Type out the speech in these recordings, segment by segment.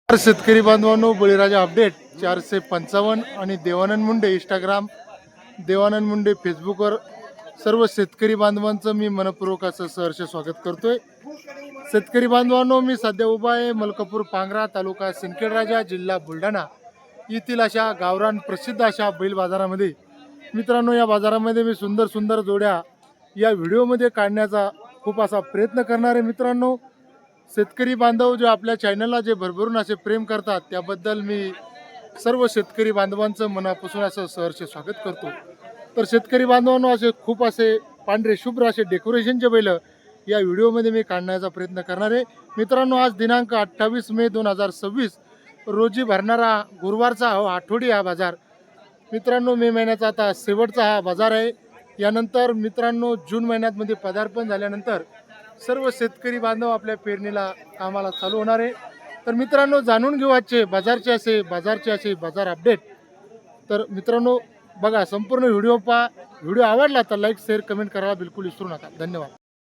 शेतकरी बांधवांनो, बळीराजा अपडेट 455 आणि देवानंद मुंडे इंस्टाग्राम, देवानंद मुंडे फेसबुकवर सर्व शेतकरी बांधवांचं मी मनपूर्वक असं सहर्ष स्वागत करतोय. शेतकरी बांधवांनो, मी सध्या उभा आहे मलकापूर पांगरा, तालुका सिंदखेड राजा, जिल्हा बुलढाणा येथील अशा गावरान प्रसिद्ध अशा बैल बाजारामध्ये. मित्रांनो, या बाजारामध्ये मी सुंदर सुंदर जोड्या या व्हिडिओमध्ये काढण्याचा खूप असा प्रयत्न करणार आहे. मित्रांनो, शेतकरी बांधव जो आपल्या चॅनलला जे भरभरून असे प्रेम करतात त्याबद्दल मी सर्व शेतकरी बांधवांचं मनापासून असं सहर्ष स्वागत करतो. तर शेतकरी बांधवांनो, असे खूप असे पांढरे शुभ्र असे डेकोरेशनचे बैल या व्हिडिओमध्ये मी काढण्याचा प्रयत्न करणार आहे. मित्रांनो, आज दिनांक 28 मे 2026 रोजी भरणारा गुरुवारचा आठवडी हा बाजार. मित्रांनो, मे महिन्याचा आता शेवटचा हा बाजार आहे. यानंतर मित्रांनो, जून महिन्यामध्ये पदार्पण झाल्यानंतर सर्व शेतकरी बांधव आपल्या पेरणीला कामाला चालू होणार आहे. तर मित्रांनो, जाणून घेऊ आजचे बाजारचे असे बाजार अपडेट. तर मित्रांनो, बघा संपूर्ण व्हिडिओ पहा. व्हिडिओ आवडला तर लाईक शेअर कमेंट करायला बिलकुल विसरू नका. धन्यवाद.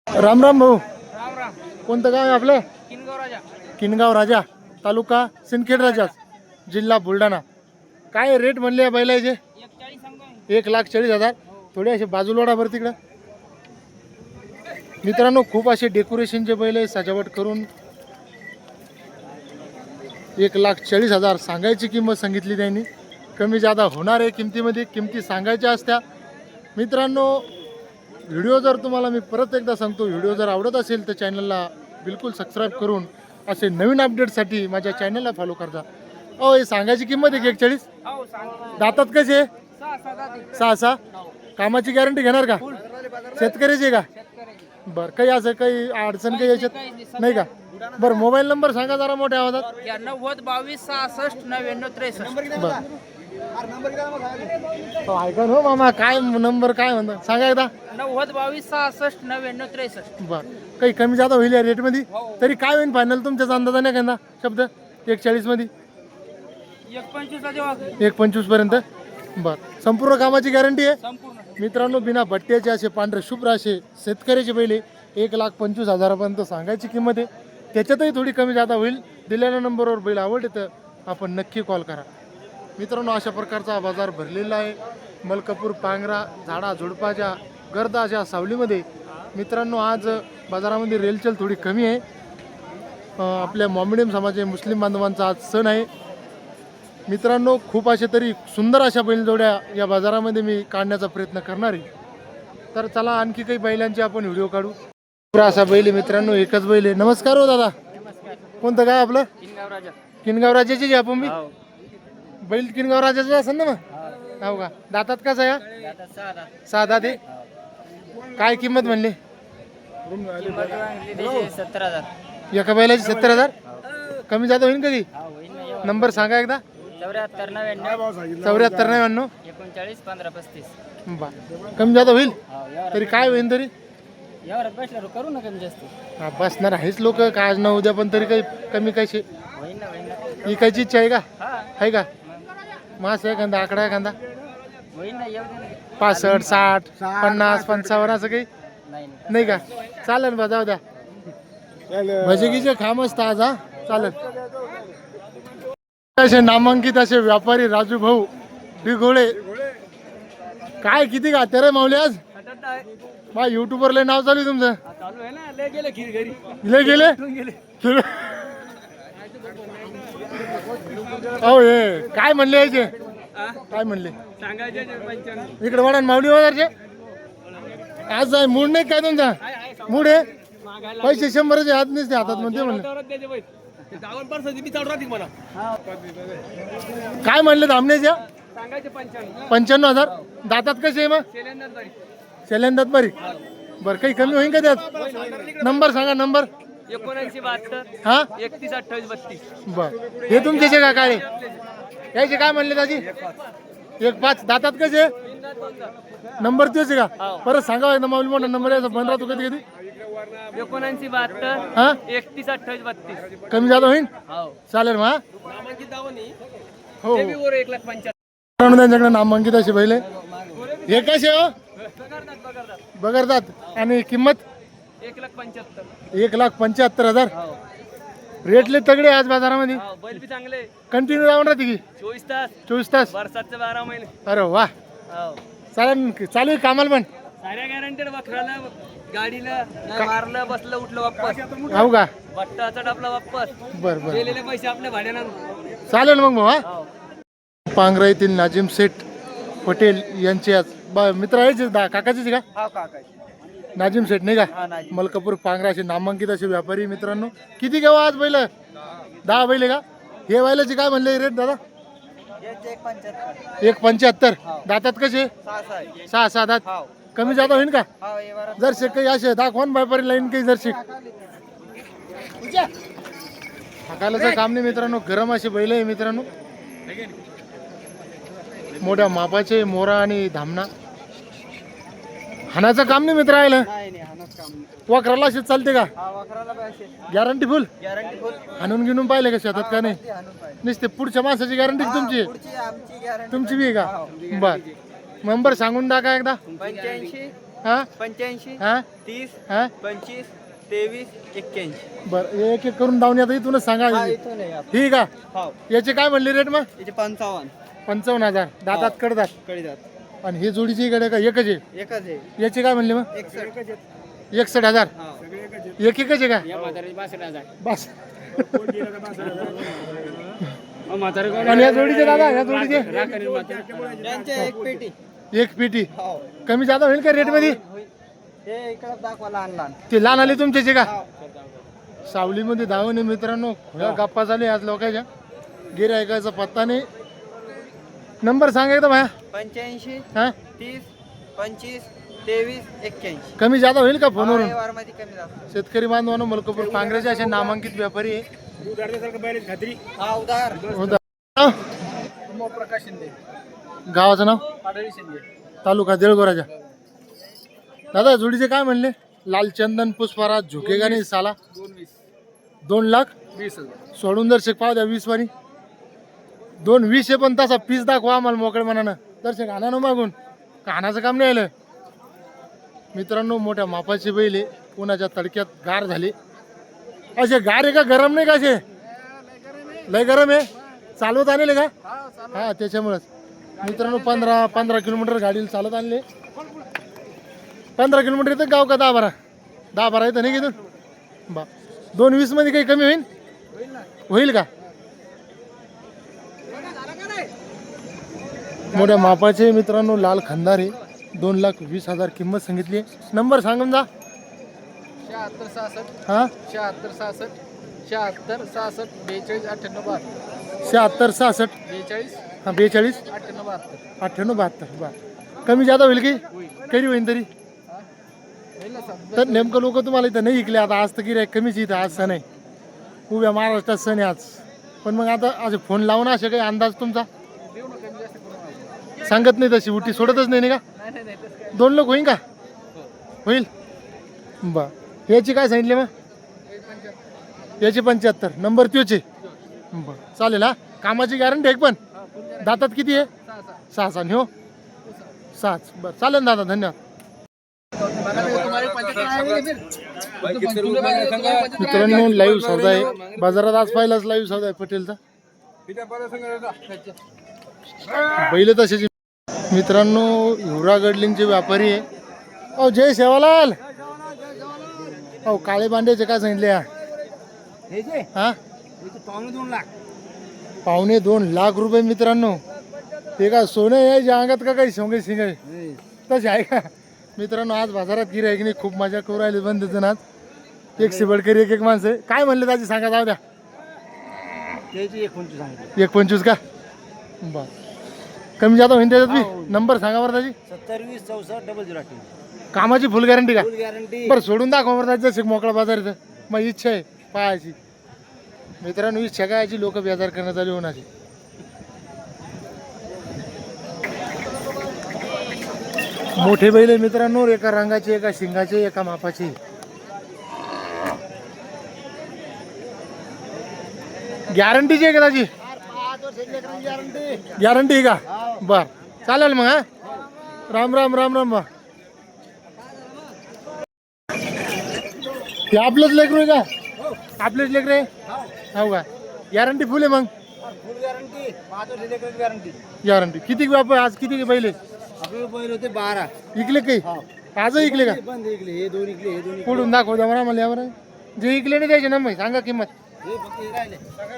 राम राम भाऊ. राम राम. कोणतं गाव आहे आपलं? किनगाव राजा. किनगाव राजा, तालुका सिंदखेड राजा, जिल्हा बुलढाणा. काय रेट म्हणले या बैलाचे? 1,40,000. थोडे असे बाजूला बरं तिकडं. मित्रांनो, खूप असे डेकोरेशनचे बैल आहे, सजावट करून 1,40,000 सांगायची किंमत सांगितली त्यांनी. कमी जादा होणार आहे किमतीमध्ये, किमती सांगायच्या असत्या. मित्रांनो, व्हिडिओ जर तुम्हाला मी परत एकदा सांगतो, व्हिडिओ जर आवडत असेल तर चॅनलला बिलकुल सबस्क्राईब करून असे नवीन अपडेटसाठी माझ्या चॅनलला फॉलो करता. हे सांगायची किंमत आहे 1,40,000. दातात कसे? 6-6. कामाची गॅरंटी घेणार का? शेतकऱ्याची का? बरं, काही असं काही अडचण काही याच्यात नाही का? बरं, मोबाईल नंबर सांगा जरा मोठ्या आवाजात. 90-22-66-99-63. बरं, ऐका हो मामा, काय नंबर काय म्हणतात सांगा एकदा. 90-22-66-99-63. बरं, काही कमी जादा होईल या रेटमध्ये? तरी काय होईल फायनल तुमच्याच अंदाजाने एखादा शब्द? 1,40,000 मध्ये 1,25,000 पर्यंत. बरं, संपूर्ण कामाची गॅरंटी आहे. संपूर्ण मित्रांनो, बिना भट्ट्याचे असे पांढरे शुभ्र असे शेतकऱ्याचे बैल 1,25,000 सांगायची किंमत आहे. त्याच्यातही थोडी कमी जादा होईल. दिलेल्या नंबरवर बैल आवडले तर आपण नक्की कॉल करा. मित्रांनो, अशा प्रकारचा हा बाजार भरलेला आहे मलकापूर पांगरा, झाडा झुडपाच्या गर्द अशा सावलीमध्ये. मित्रांनो, आज बाजारामध्ये रेलचल थोडी कमी आहे. आपल्या मोमेडियम समाजाचे मुस्लिम बांधवांचा आज सण आहे. मित्रांनो, खूप असे तरी सुंदर अशा बैलजोड्या या बाजारामध्ये मी काढण्याचा प्रयत्न करणार आहे. तर चला, आणखी काही बैलांचे आपण व्हिडिओ काढू. असा बैल आहे मित्रांनो, एकच बैल आहे. नमस्कार हो दादा. कोणतं गाव आपलं? किनगाव राजा. किनगाव राजाचे आपण मी बैल किनगाव राजाचे असेल ना मग? हो का? दातात कसं आहे? 6 दात आहे. काय किंमत म्हणली? 70,000. एका बैलाची 70,000. कमी जादा होईल कधी? नंबर सांगा एकदा. 74,99 39-15-35. बा, कमी जादा होईल तरी काय होईल तरी? यावर बसल्यावर करू ना कमी जास्त. हा, बसणार आहेच लोक काय आज ना उद्या, पण तरी काही कमी कशी होईन ना. विकायची इच्छा आहे का? हा, आहे का? मास आहे एखादा, आकडा एखादा? होईन ना. येऊ दे ना. 65, 60, 50, 55 असं काही नाही नाही का? चालेल बा, जाऊ द्या. भजकीचे खाम असतं आज. हा, चालेल. असे नामांकित असे व्यापारी राजू भाऊ घोळे, काय किती गाते रे माऊली आज? बा, युट्यूबवर लय नाव चालू आहे तुमचं. चालू आहे ना. ले गेले घरी. लय गेले. हो, हे काय म्हणले यायचे? काय म्हणले? इकडे वाढा माऊली बाजारचे. आज आहे मूड नाही काय तुमचा? मूड आहे. पैसे 100चे हात नसते हातात म्हणते म्हणलं. काय म्हणले धामण्याच्या? 95,000. दातात कसे आहे मग? शेल्यांदात बरी. बरं, काही कमी होईल का त्यात? नंबर सांगा. नंबर 79-72. हा, 31-28-32. बर. हे तुमचे का काळे यायचे? काय म्हणले दाजी? 1-5. दातात कसे? नंबर तेच आहे का? परत सांगा एकदा माऊली. मोठा नंबर यायचा बंद राहतो कधी कधी. 79-72. हा, 31-28-32. कमी जादा होईल. हो. चालेल मग. हो, ते बी वर 1,75,000. त्यांच्याकडे नामांकित असे बैल आहे. हे कसे हो? बगरदात. आणि किंमत? 1,75,000. 1,75,000. रेटले तगडे आज बाजारामध्ये हो, बैल बी चांगले कंटिन्यू राहून राहते की 24 तास 24 तास बरसातचे 12 महिने अरे वा हो चालेल चालू आहे कामाला पण साऱ्या गॅरंटेड वखराला गाडीला नाही मारलं बसलं उठलं वापस हो का बट्टाचा डबला वापस बर बर गेलेले पैसे आपल्या भाड्यानं चालेल मग भाऊ हा हो पांगरा येथील नाजिम शेठ पटेल यांचे आज मित्र आहेत काकाचेच का हा काका नाजिम शेठ नाही का हा नाही मलकापूर पांगरा असे नामांकित असे व्यापारी मित्रांनो किती घेऊ आज बैल 10 बैल आहे का हे बैलाचे काय म्हणले रेट दादा 1.75 दातात कसे 6 दात कमी जादा होईल का जर काही असे दाखवा ना व्यापारी लाईन काही जर हाकालाचं काम नाही मित्रांनो गरम असे बैल आहे मित्रांनो मोठ्या मापाचे मोरा आणि धामणा हाणाचं काम नाही मित्र आहे वखराला असे चालते का गॅरंटी फुल हाणून घेऊन पाहिले का शेतात का नाही नुसते पुढच्या माणसाची गॅरंटी तुमची तुमची बी आहे का बर नंबर सांगून टाका एकदा 85 हा 85 हा 30 हा 25 23 81 बर एक एक करून डाऊन येतं इथूनच सांगा ठीक आहे हो याचे काय म्हणले रेट मग याचे 55 55,000 दातात कडदात कळीदात आणि हे जोडीची कडे का एकच आहे एकच आहे याचे काय म्हणले मग 61,000 एक एकच आहे का या म्हातारी 62,000 बस म्हातारी आणि या जोडीचे दादा या जोडीचे त्यांच्या एक पेटी एक पेटी हो कमी जादा होईल का रेट मध्ये हे इकडे दाखवा लहान लहान ते लहान आले तुमच्याचे का सावलीमध्ये धावणे मित्रांनो गप्पा झाले आज लोकांच्या गिऱ्हाईकाचा पत्ता नाही नंबर सांगा एकदा भाया 85 हा 30 25 23 81 कमी जादा होईल का फोनवरून व्यवहारमध्ये कमी जास्त शेतकरी बांधवांनो मलकापूर पांगऱ्याचे असे नामांकित व्यापारी आहे हा उधार होता. प्रकाश शिंदे गावाचं नाव पाडळी शिंदे तालुका देळगोराजा दादा जोडीचे काय म्हणले लाल चंदन पुष्पराज झुकेगा नाही साला 2,20,000 सोडून जर पाव द्या 20 वारी 2,20 आहे पण तसा पीस दाखवा आम्हाला मोकळे मनानं दर्शक आणानं मागून कानाचं काम नाही आलं मित्रांनो मोठ्या मापाची बैल आहे उन्हाच्या तडक्यात गार झाली असे गार आहे का गरम नाही का असे लय गरम आहे चालवत आणले का हा त्याच्यामुळेच मित्रांनो 15 किलोमीटर गाडीला चालत आणले 15 किलोमीटर येतं गाव का 10-12 येतं नाही घेतो बा 2,20 मध्ये काही कमी होईल होईल का मोठ्या मापाचे मित्रांनो लाल खंदार आहे 2,20,000 किंमत सांगितली नंबर सांगून जा 76 66 हा 76 66 76 66 42 98 76 66 42 हा 42 98 98 72 बा कमी जादा होईल की कधी होईल तरी तर नेमकं लोक तुम्हाला इथं नाही ऐकले आता आज तर गिऱ्हाईक कमीच इथं आज सण आहे उभ्या महाराष्ट्रात सण आहे आज पण मग आता असे फोन लावून असे काही अंदाज तुमचा सांगत नाही तशी उठी सोडतच नाही का 2 लोक होईल का होईल बा याची काय सांगितले मग याची 75 नंबर त्योचे बरं चालेल हा कामाची गॅरंटी आहे पण दातात किती आहे 6 हो 6 बरं चालेल दादा धन्यवाद मित्रांनो लाईव्ह सौदा आहे बाजारात आज पाहिलाच लाईव्ह सौदा आहे पटेलचा बैल तसेच मित्रांनो हिवरा गडलिंगचे व्यापारी आहे अहो जय सेवालाल अहो काळे बांड्याचे काय सांगितले हा 2.5 लाख रुपये मित्रांनो ते का सोनं यायच्या अंगात का काही सोंगे शिंगे तसे आहे का मित्रांनो आज बाजारात गिऱ्हाईक नाही खूप मजा करू राहिली बंद जण आज एक शिबडकरी एक माणसं काय म्हणले दाजी सांगा जाऊ द्या 1.25 का बर कमी जाता होईल त्याच्यात बी नंबर सांगा बरं दाजी 70 20 64 008 कामाची फुल गॅरंटी का गॅरंटी बरं सोडून दाखवा बरं दाजी मोकळा बाजार इथं मग इच्छा आहे पाहायची मित्रांनो इच्छा काय याची लोक बेजार करण्यात आली होण्याची मोठे बैल आहे मित्रांनो एका रंगाचे एका शिंगाचे एका मापाचे गॅरंटीची आहे का दाजी गॅरंटी आहे का बर चालेल मग हा राम राम राम राम बा हे आपलंच लेकरू आहे का आपलेच लेकरू आहे हो का गॅरंटी फुल आहे मग फुल गॅरंटी गॅरंटी गॅरंटी किती व्यापार आज किती बैल आपले बैल होते 12 इकले काही आजही इकले का बंद इकले हे दोन इकले हे दोन पुढून दाखव द्या मला मला यावर जे इकले नाही द्यायचे ना मग सांगा किंमत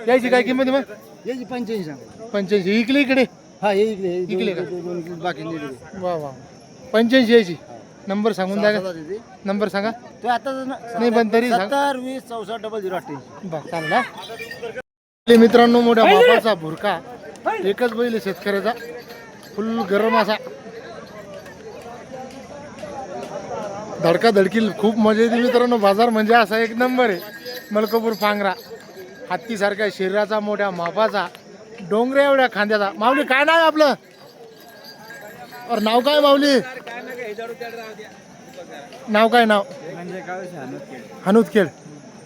द्यायची काय किंमत आहे मग याची 85 सांगा 85 इकले इकडे हा हे इकले इकले का? दोन इकले बाकी नेले वा वा 85 यायची नंबर सांगून द्या का नंबर सांगा तो आता नाही पण तरी सांग 70 20 64 0088 बरं चालेल हा आपले मित्रांनो मोठ्या बापाचा भुरका एकच बैल आहे शेतकऱ्याचा फुल गरम असा धडका धडकील खूप मजा येते मित्रांनो बाजार म्हणजे असा एक नंबर आहे मलकापूर पांगरा हत्तीसारख्या शरीराचा मोठ्या मापाचा डोंगरे एवढ्या खांद्याचा माऊली काय नाव आहे आपलं और नाव काय माऊली नाव काय नाव हनुतखेड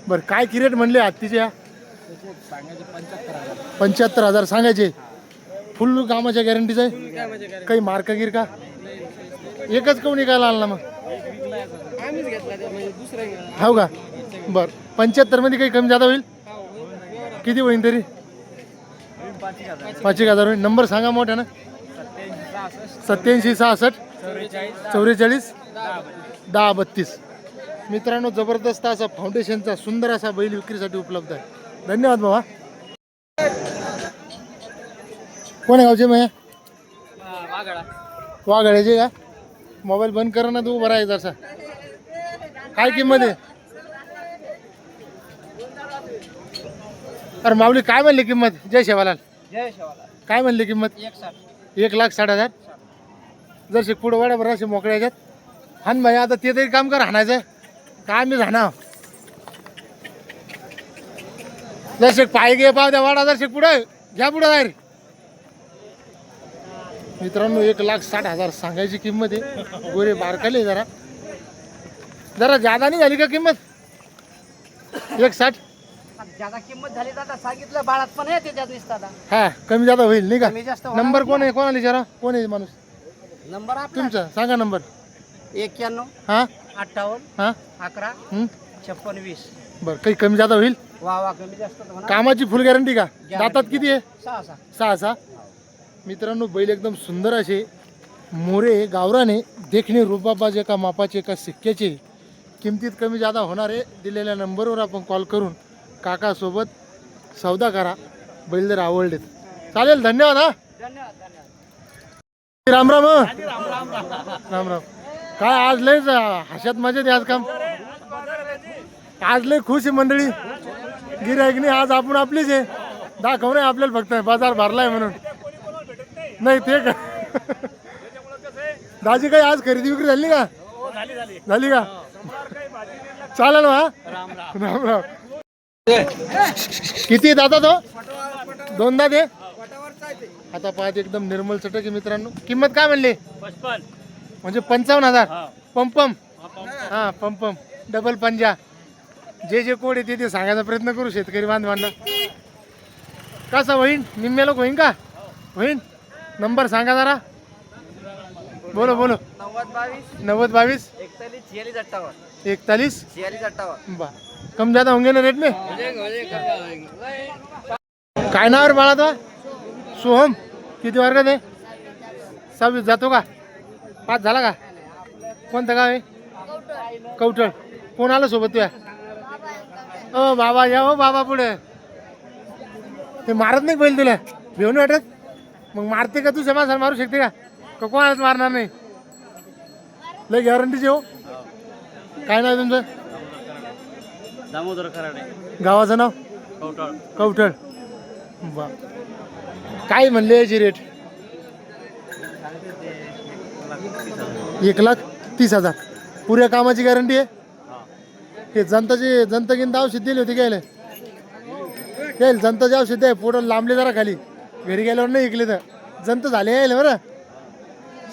बरं काय किरेट म्हणले हत्तीच्या 75,000 सांगायचे फुल कामाच्या गॅरंटीच आहे काही मार्क गिर का एकच काऊन निघायला आला ना मग हो का बर 75 मध्ये काही कमी जादा होईल किती होईल तरी 5,000 होईल नंबर सांगा मोठ्या ना 87 66 44 10 32 मित्रांनो जबरदस्त असा फाउंडेशनचा सुंदर असा बैल विक्रीसाठी उपलब्ध आहे धन्यवाद बाबा कोण आहे गावचे मग वाघाड्याचे का मोबाईल बंद करा ना तू बरा आहे जरसा काय किंमत आहे अरे माऊली काय म्हणली किंमत जय शेवालाल काय म्हणली किंमत 1,60,000 जर पुढं वाड्या बरं असे मोकळ्या याच्यात हान भाई आता ते तरी काम कर हाणायचं काय मी झाणा जर पाय घे पाव द्या वाडा जर पुढं घ्या पुढं जाय मित्रांनो 1,60,000 सांगायची किंमत आहे गोरे बारकाले जरा जरा ज्यादा नाही झाली का किंमत 1,60 ज्यादा किंमत झाली तर सांगितलं बाळात पण आहे त्याच्यात दिसतात हा कमी जादा होईल नाही कमी का जास्त होणार नंबर कोण आहे कोणाला विचारा कोण आहे माणूस नंबर आपला तुमचा सांगा नंबर 91 हा 58 हा 11 हं? 56 20 बरं काही कमी जादा होईल वा वा कमी जास्त तर होणार. कामाची फुल गॅरंटी का दातात किती आहे 6 6 मित्रांनो बैल एकदम सुंदर असे मोरे गावराने देखणे रुबाबाचे एका मापाचे एका सिक्क्याचे किमतीत कमी जादा होणार आहे दिलेल्या नंबरवर आपण कॉल करून काकासोबत सौदा करा बैल जर आवडलेत चालेल धन्यवाद हा राम राम राम राम काय आज लय हशात मजेत आज काम आज लय खुश आहे मंडळी गिऱ्हाईक नाही आज आपण आपलीच आहे दाखव नाही आपल्याला फक्त बाजार भरलाय म्हणून नाही ते का दाजी काही आज खरेदी विक्री झाली का झाली का चालेल हा राम राम किती दादा तो दोनदा दे आता पाहत एकदम निर्मल चटक आहे मित्रांनो किंमत काय म्हणली म्हणजे 55,000 पंपम हा पंपम डबल पंजा जे कोड येते ते सांगायचा प्रयत्न करू शेतकरी बांधवांना कसा होईन निम्म्या लोक होईन का होईन नंबर सांगा जरा बोलो बोलो 90 22 41 बा कम ज्यादा होंगे ना रेट में काय नाव रे बाळा तो सोहम किती वर्गात आहे 26 जातो का 5 झाला का कोणतं गाव आहे कवठळ कोण आलं सोबत तुया ओ बाबा या हो बाबा पुढे ते मारत नाही बैल तुला घेऊन वाटत मग मारते का तू समाज मारू शकते का कोणालाच मारणार नाही लय गॅरंटीचे हो काय नाव तुमचं दामोदर खराडे गावाचं नाव कवठळ बा काय म्हणले याची रेट 1,30,000 पुऱ्या कामाची गॅरंटी आहे हे जनतागिंत औषध दिली होती घ्यायला येईल जनताचे औषध आहे पोटं लांबले जरा खाली घरी गेल्यावर नाही ऐकले तर जंत झाले यायला बरं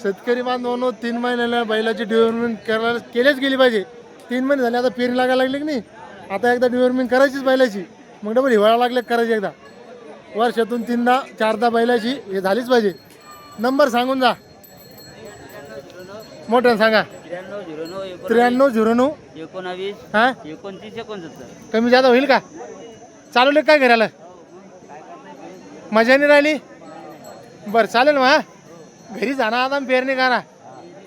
शेतकरी बांधवांनो 3 महिन्याला बैलाची डिव्हर्मिंग करायला केलीच गेली पाहिजे 3 महिने झाले आता पेरणी लागायला लागली की नाही आता एकदा डिव्हर्मिंग करायचीच बैलाची मग डबल हिवाळा लागले करायची एकदा वर्षातून 3दा 4दा बैलाची हे झालीच पाहिजे नंबर सांगून जा मोठं सांगा 9309 19 हा 29 69 कमी जादा होईल का चालवले काय घराला मजा नाही राहिली बरं चालेल मग घरी जाणार आता पेरणी करा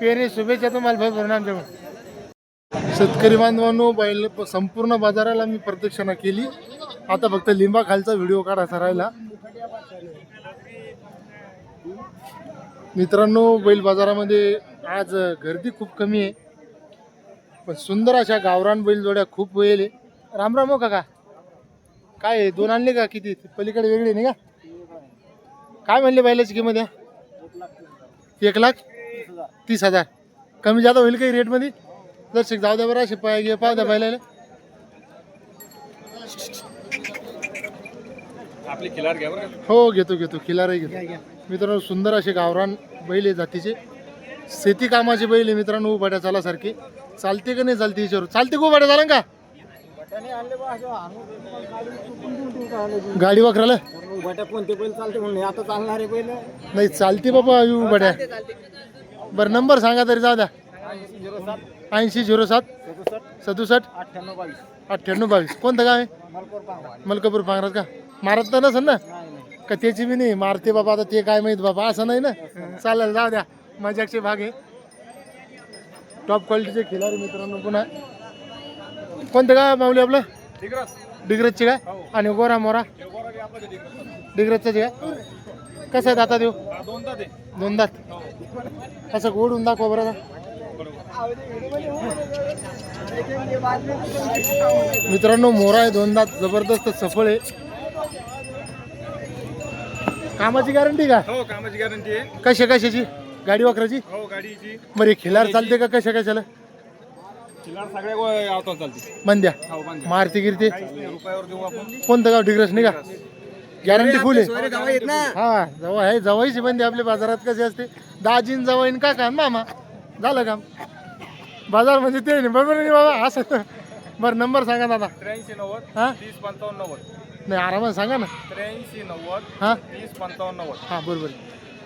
पेरणी शुभेच्छा तुम्हाला भर भरून आमच्याकडून शेतकरी बांधवांनो बैल संपूर्ण बाजाराला मी प्रदक्षिणा केली आता फक्त लिंबा खालचा व्हिडिओ काढायचा राहिला मित्रांनो बैल बाजारामध्ये आज गर्दी खूप कमी आहे पण सुंदर अशा गावरान बैल जोड्या खूप वेळ आहे राम राम हो काका काय आहे? दोन आणले का किती पलीकडे वेगळे नाही का काय म्हणले बैलाची किंमत आहे 1,30,000 कमी जादा होईल काही रेटमध्ये दर्शक जाऊ द्या बरं असे पाय घे पाव द्या बैलाला आपली खिलार घ्या बरं हो घेतो खिलारही घेतो मित्रांनो सुंदर असे गावरान बैल आहे जातीचे शेती कामाचे बैल आहे मित्रांनो उभाट्या चालासारखे चालते का नाही चालते विचारू चालते का उभाट्या चालन का गाडी वाकराला कोणते बैल चालते म्हणून आता चालणारे बैल नाही चालते बाबा उभाट्या बरं नंबर सांगा तरी जाऊ द्या 8007 67 9822 कोणतं गाव आहे मलकापूर पांगरात का मारत तर नसेल ना का त्याची बी नाही मारते बाबा आता ते काय माहित बाबा असं नाही ना चालेल जाऊ द्या मजाकचे भाग आहे टॉप क्वालिटीचे खिलारी मित्रांनो पुन्हा कोणतं गाव माऊली आपलं डिग्रजचे काय आणि गोरा मोरा डिग्रजचं काय कसं आहे दाता देऊ दोन दात असं ओढून दाखवा बरं मित्रांनो मोरा आहे दोन दात जबरदस्त सफळ आहे कामाची गॅरंटी का हो कामाची गॅरंटी आहे कशाची गाडी वाकराची हो गाडीची बरं खिलार चालते का कशाला खिलार सगळ्या आवतात चालते बंद्या हो बांधल्या. मारती गिरते रुपयावर देऊ आपण कोणतं गाव डिग्रस नाही का गॅरंटी फुल आहे सोयरे गाव आहेत ना हा जवळ आहे जवळची बंदी आपल्या बाजारात कशी असते दाजीन जवळीन काका आणि मामा झालं काम बाजार म्हणजे ते नाही बरोबर नाही बाबा असं बरं नंबर सांगा दादा 83 हा 90 30 55 90 नाही आरामात सांगा ना 83 90 हा 30 55 90 हा बरोबर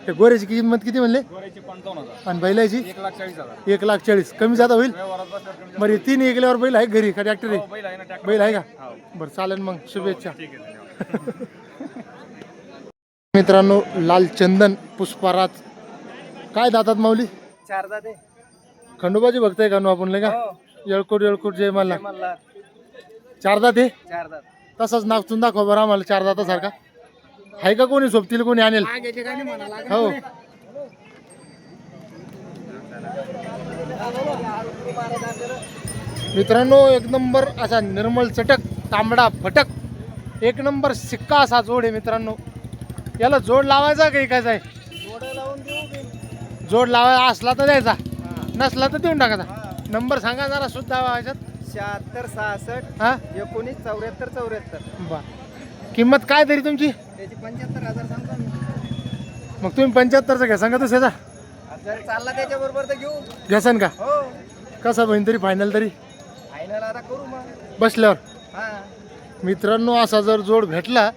ते गोऱ्याची किंमत किती म्हणले गोऱ्याची 55000 आणि बैलाची 1,40,000 1,40,000 कमी जादा होईल व्यवहारात बसल्यावर कमी बरं तीन ऐकल्यावर बैल आहे घरी का ट्रॅक्टर जास्त. आहे बैल आहे ना ट्रॅक्टर बैल आहे का हो बरं चालेल मग शुभेच्छा ठीक आहे धन्यवाद. मित्रांनो लाल चंदन पुष्पाराज काय दातात माऊली चार जाते खंडोबाची भक्त आहे का नो आपण लय का हो येळकोट जय मल्ला मल्हार चार दात आहे चार दात तसाच नाचून दाखवा बरं आम्हाला चार दातासारखा आहे का कोणी सोबतील कोणी आणेल हो मित्रांनो एक नंबर असा निर्मळ चटक तांबडा फटक एक नंबर सिक्का असा जोड आहे मित्रांनो याला जोड लावायचा काही काय आहे जोड लावायचा असला तर द्यायचा नसला तर देऊन टाकायचा नंबर सांगा जरा शुद्ध ह्याच्यात 76 66 हा 19 74 74 बर किंमत काय तरी तुमची त्याची 75,000 सांगतो मी मग तुम्ही 75चा घ्या सांगा दुसऱ्याचा जर चालला त्याच्या बरोबर तर घेऊ घ्यासन का हो कसा बहीण तरी फायनल तरी फायनल आता करू मग बसल्यावर हा मित्रांनो असा जर जोड भेटला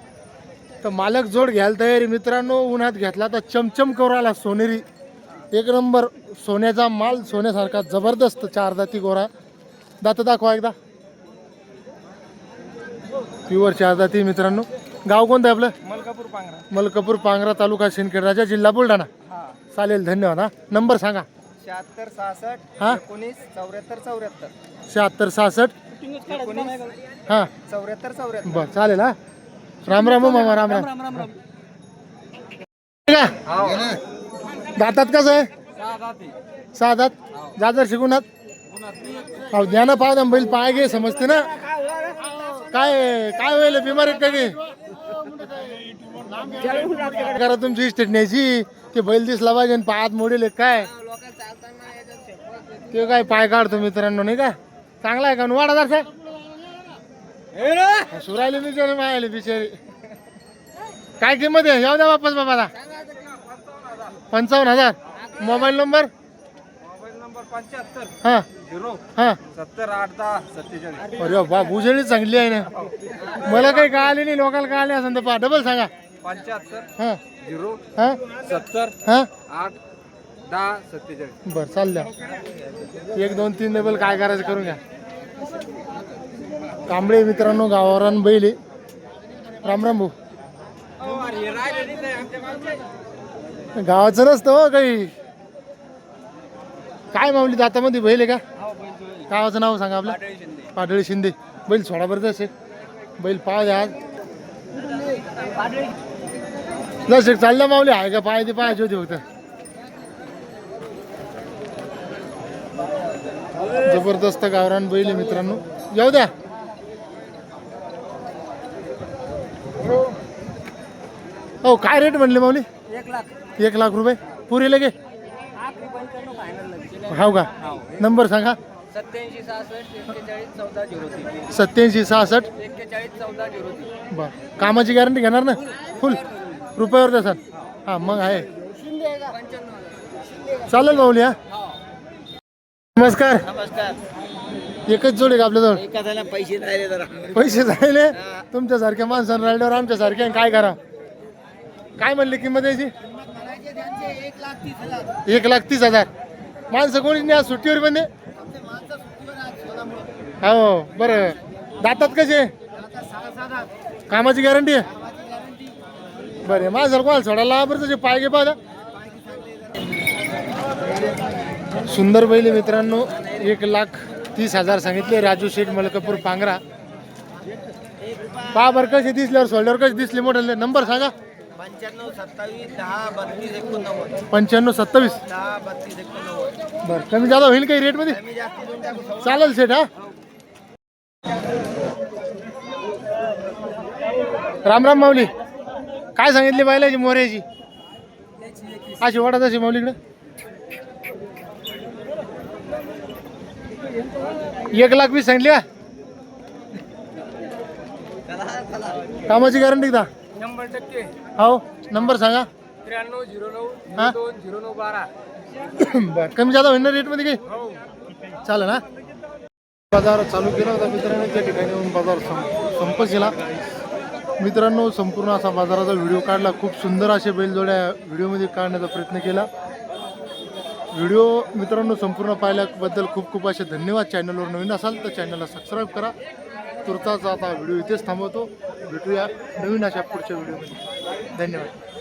तर मालक जोड घ्यायला तयारी मित्रांनो उन्हात घेतला तर चमचम करू आला सोनेरी एक नंबर सोन्याचा माल सोन्यासारखा जबरदस्त चार दाती गोरा दात दाखवा एकदा प्युअर चार दाती मित्रांनो गाव कोणतं आहे आपलं मलकापूर पांगरा मलकापूर पांगरा तालुका सिंदखेड राजा जिल्हा बुलढाणा हा चालेल धन्यवाद हा नंबर सांगा 76 66 हा 19 74 74 76 66 19 हां 74 74 बर चालेल हा राम राम हो मामा राम राम ठीक आहे दातात कसं आहे सहा दात जाजर शिकूनात अहो द्या ना पाव बैल पाय गे समजते ना काय काय होईल बिमार आहेत काय करा तुमची इस्टेट न्यायची ते बैल दिसला पाहिजे आणि पायात मोडेल काय ते काय पाय काढतो मित्रांनो नाही का चांगला आहे का वाडा जरसा सुरायले बिचारे मायाले बिचारे काय किंमत आहे येऊ द्या वापस बाबाला 55,000 मोबाईल नंबर मोबाईल नंबर 75 हा 0 हा 70 8 10 47 अरे बा भुजळी चांगली आहे ना मला काही कळाले नाही लोकांना कळाले असं तर पा डबल सांगा 75 हा 0 हा 70 हा 8 10 47 बर चाल द्या 1 2 3 डबल काय करायचं करून घ्या कांबळे मित्रांनो गावावरून बैल आहे राम राम भाऊ. गावाचं नसतं हो काही. काय माऊली दातामध्ये बैल आहे का? गावाचं नाव सांगा आपलं. पाडळी शिंदे. बैल सोडा बरं असेल. बैल पाय द्या आज. जसं चाललं माऊली आहे का पाय ते पाहायचे होते फक्त. जबरदस्त गावरान बैल आहे मित्रांनो. येऊ द्या. हो काय रेट म्हणले माऊली? 1 लाख रुपये पुरे लगे. हो का? नंबर सांगा. 87 66 बर. कामाची गॅरंटी घेणार ना फुल रुपयावर द्याल? हा मग आहे. चालेल माऊली. हा नमस्कार. एकच जोड आहे का आपल्याजवळ? पैसे झाले तुमच्यासारख्या माणसांना राहिल्यावर आमच्यासारख्या काय करा? काय म्हणले किंमत याची? 1,30,000. माणसं कोणी नाही आज सुट्टीवर बंदे. हो बरं. दातात कसे? कामाची गॅरंटी आहे. बरं माझं कोणाला सोडायला बरं त्याचे पाय घे पाहा. सुंदर बैल आहे मित्रांनो. 1,30,000 सांगितले. राजू शेठ मलकापूर पांगरा. पहा बरं कसे दिसल्यावर सोडल्यावर कसे दिसले मोठे. नंबर सांगा. 95 27 बरं. कमी जादा होईल काही रेट मध्ये? चालेल सेठ. हा राम राम माऊली. काय सांगितले बैलाची मोऱ्याची? अशी वाटत अशी माऊलीकडे. 1,20,000 सांगली का? कामाची गॅरंटी का? 100% हो नंबर सांगा. 9309 हा 0912. बर. कमी जादा होईल ना रेट मध्ये काही? चालेल ना. बाजार चालू केला होता मित्रांनो. त्या ठिकाणी येऊन बाजार संप केला मित्रांनो. संपूर्ण असा बाजाराचा व्हिडिओ काढला. खूप सुंदर असे बैलजोड्या व्हिडिओमध्ये काढण्याचा प्रयत्न केला. व्हिडिओ मित्रांनो संपूर्ण पाहिल्याबद्दल खूप खूप असे धन्यवाद. चॅनलवर नवीन असाल तर चॅनलला सबस्क्राईब करा. तुर्ताचा आता व्हिडिओ इथेच थांबवतो. भेटूया नवीन अशा पुढच्या व्हिडिओमध्ये. धन्यवाद.